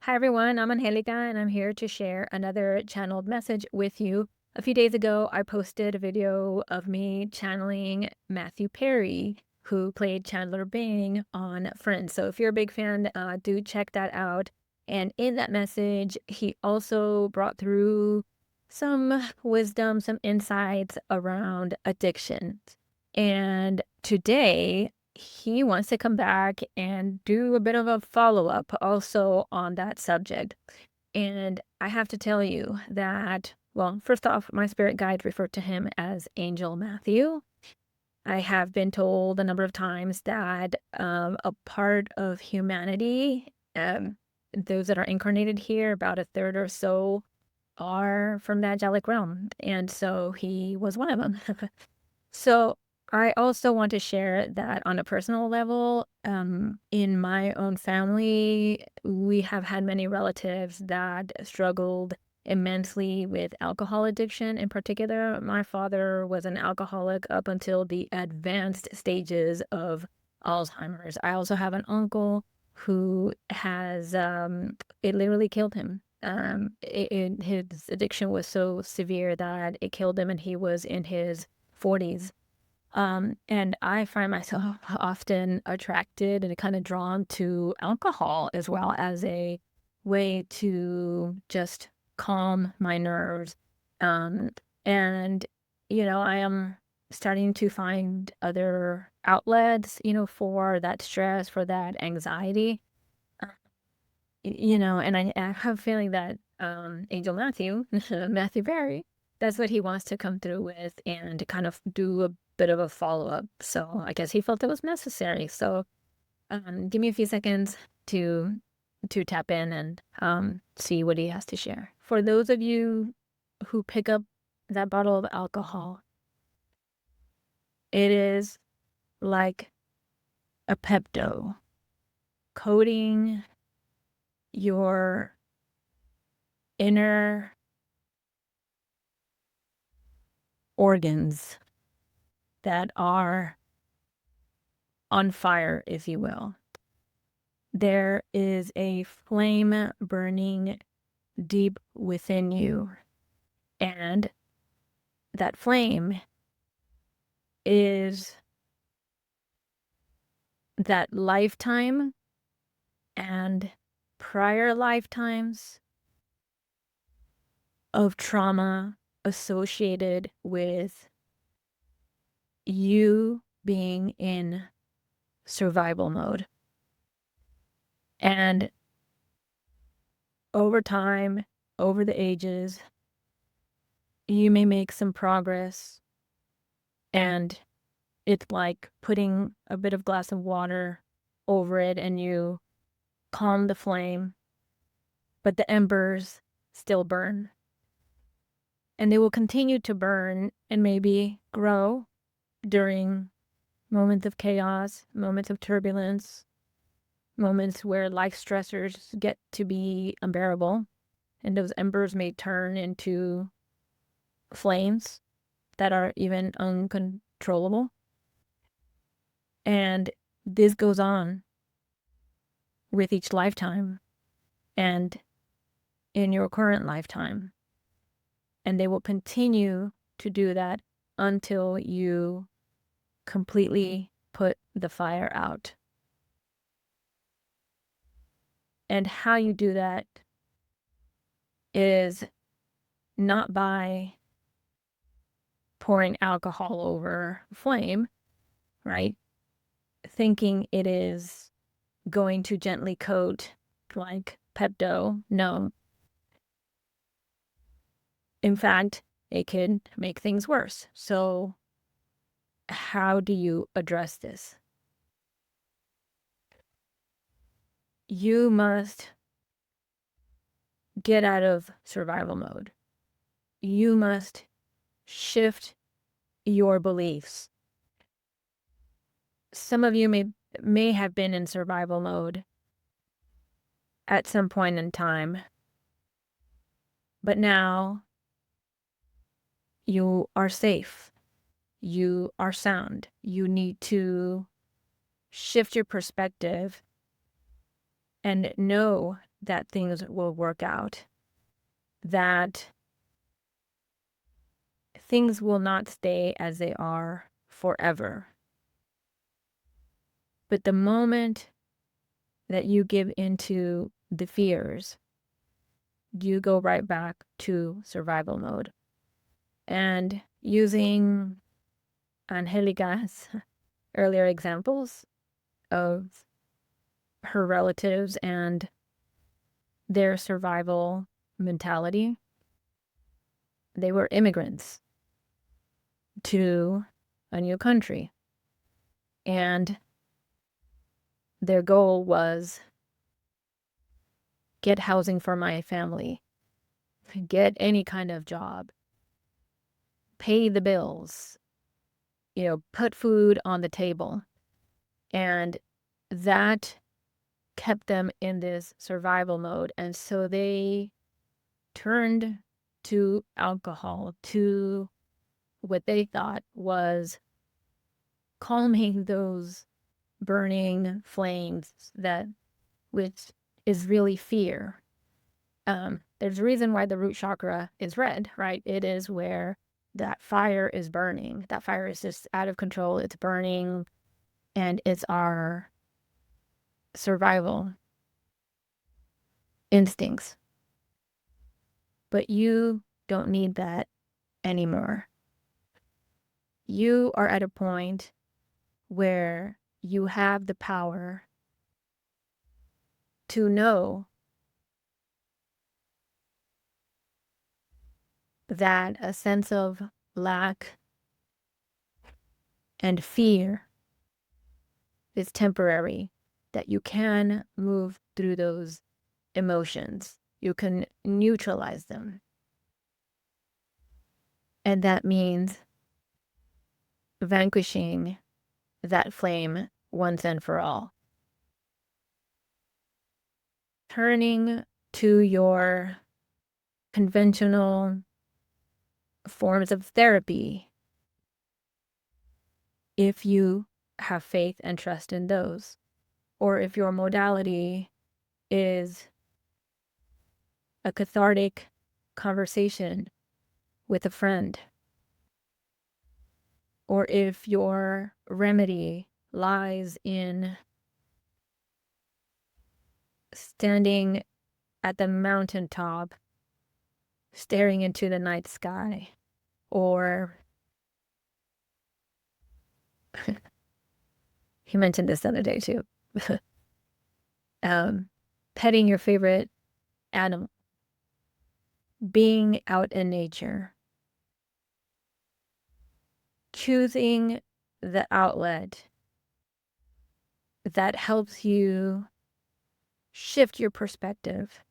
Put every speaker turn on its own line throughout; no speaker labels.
Hi everyone, I'm Angelica and I'm here to share another channeled message with you. A few days ago, I posted a video of me channeling Matthew Perry, who played Chandler Bing on Friends. So if you're a big fan, do check that out. And in that message, he also brought through some wisdom, some insights around addiction. And today, he wants to come back and do a bit of a follow-up also on that subject. And I have to tell you that, well, first off, my spirit guide referred to him as Angel Matthew. I have been told a number of times that a part of humanity, those that are incarnated here, about a third or so, are from the angelic realm. And so he was one of them. So I also want to share that on a personal level, in my own family, we have had many relatives that struggled immensely with alcohol addiction. In particular, my father was an alcoholic up until the advanced stages of Alzheimer's. I also have an uncle who has, it literally killed him. His addiction was so severe that it killed him, and he was in his 40s. And I find myself often attracted and kind of drawn to alcohol as well as a way to just calm my nerves. Um, and, I am starting to find other outlets, for that stress, for that anxiety. Uh, and I have a feeling that Angel Matthew, Matthew Perry, that's what he wants to come through with and kind of do a bit of a follow-up. So I guess he felt it was necessary. So give me a few seconds to tap in and see what he has to share. For those of you who pick up that bottle of alcohol, it is like a Pepto coating your inner organs that are on fire, if you will. There is a flame burning deep within you, and that flame is that lifetime and prior lifetimes of trauma associated with you being in survival mode. And over time, over the ages, you may make some progress, and it's like putting a bit of glass of water over it and you calm the flame, but the embers still burn. And they will continue to burn and maybe grow during moments of chaos, moments of turbulence, moments where life stressors get to be unbearable. And those embers may turn into flames that are even uncontrollable. And this goes on with each lifetime and in your current lifetime. And they will continue to do that until you completely put the fire out. And how you do that is not by pouring alcohol over a flame, right? Thinking it is going to gently coat like Pepto. No. In fact, it could make things worse. So how do you address this? You must get out of survival mode. You must shift your beliefs. Some of you may have been in survival mode at some point in time, but now you are safe. You are sound. You need to shift your perspective and know that things will work out, that things will not stay as they are forever. But the moment that you give into the fears, you go right back to survival mode. And using Angelica's earlier examples of her relatives and their survival mentality, they were immigrants to a new country. And their goal was get housing for my family, get any kind of job, pay the bills, put food on the table. And that kept them in this survival mode. And so they turned to alcohol, to what they thought was calming those burning flames, which is really fear. There's a reason why the root chakra is red, right? It is where that fire is burning. That fire is just out of control. It's burning, and it's our survival instincts. But you don't need that anymore. You are at a point where you have the power to know that a sense of lack and fear is temporary, that you can move through those emotions. You can neutralize them. And that means vanquishing that flame once and for all. Turning to your conventional forms of therapy, if you have faith and trust in those, or if your modality is a cathartic conversation with a friend, or if your remedy lies in standing at the mountaintop, staring into the night sky, or he mentioned this the other day too, petting your favorite animal, being out in nature, choosing the outlet that helps you shift your perspective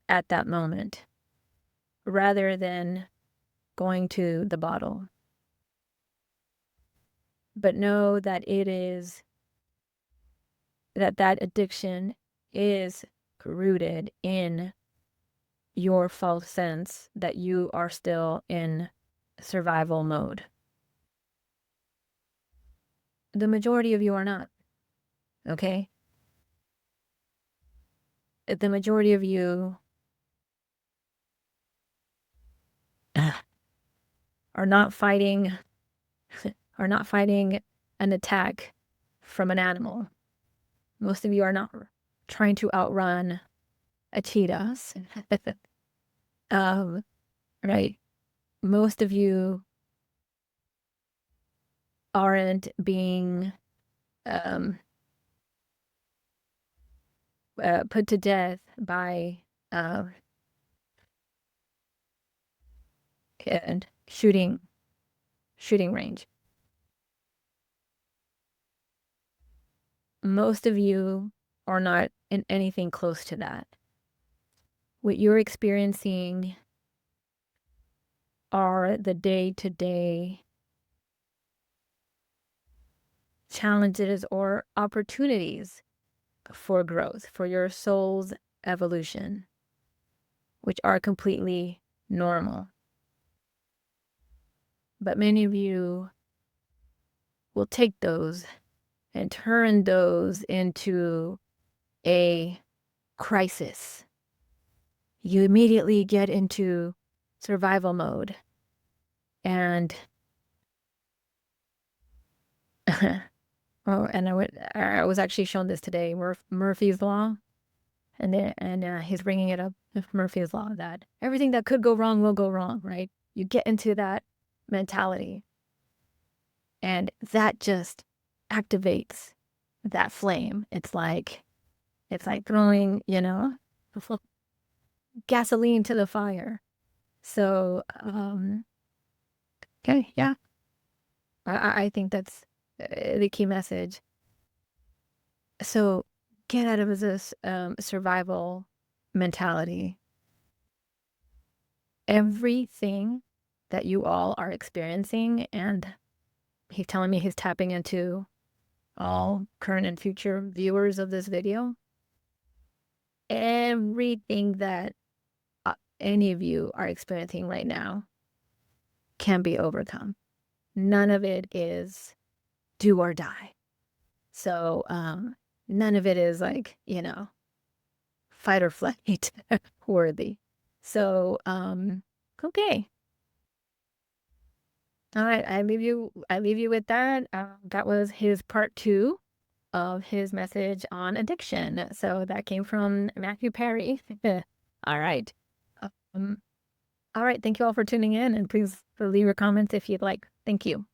at that moment rather than going to the bottle. But know that that addiction is rooted in your false sense that you are still in survival mode. The majority of you are not, okay? The majority of you are not fighting an attack from an animal. Most of you are not trying to outrun a cheetah. Right? Most of you aren't being put to death by and shooting range. Most of you are not in anything close to that. What you're experiencing are the day-to-day challenges or opportunities for growth, for your soul's evolution, which are completely normal. But many of you will take those and turn those into a crisis. You immediately get into survival mode. And oh, and I was actually shown this today, Murphy's Law, and he's bringing it up, Murphy's Law, that everything that could go wrong will go wrong, right? You get into that mentality, and that just activates that flame. It's like throwing, gasoline to the fire. So, okay, yeah, I think that's the key message. So get out of this survival mentality. Everything that you all are experiencing, and he's telling me he's tapping into all current and future viewers of this video, everything that any of you are experiencing right now can be overcome. None of it is do or die. So none of it is like, fight or flight worthy. So okay. All right, I leave you with that. That was his part 2 of his message on addiction. So that came from Matthew Perry. All right. Um, all right, thank you all for tuning in, and please leave your comments if you'd like. Thank you.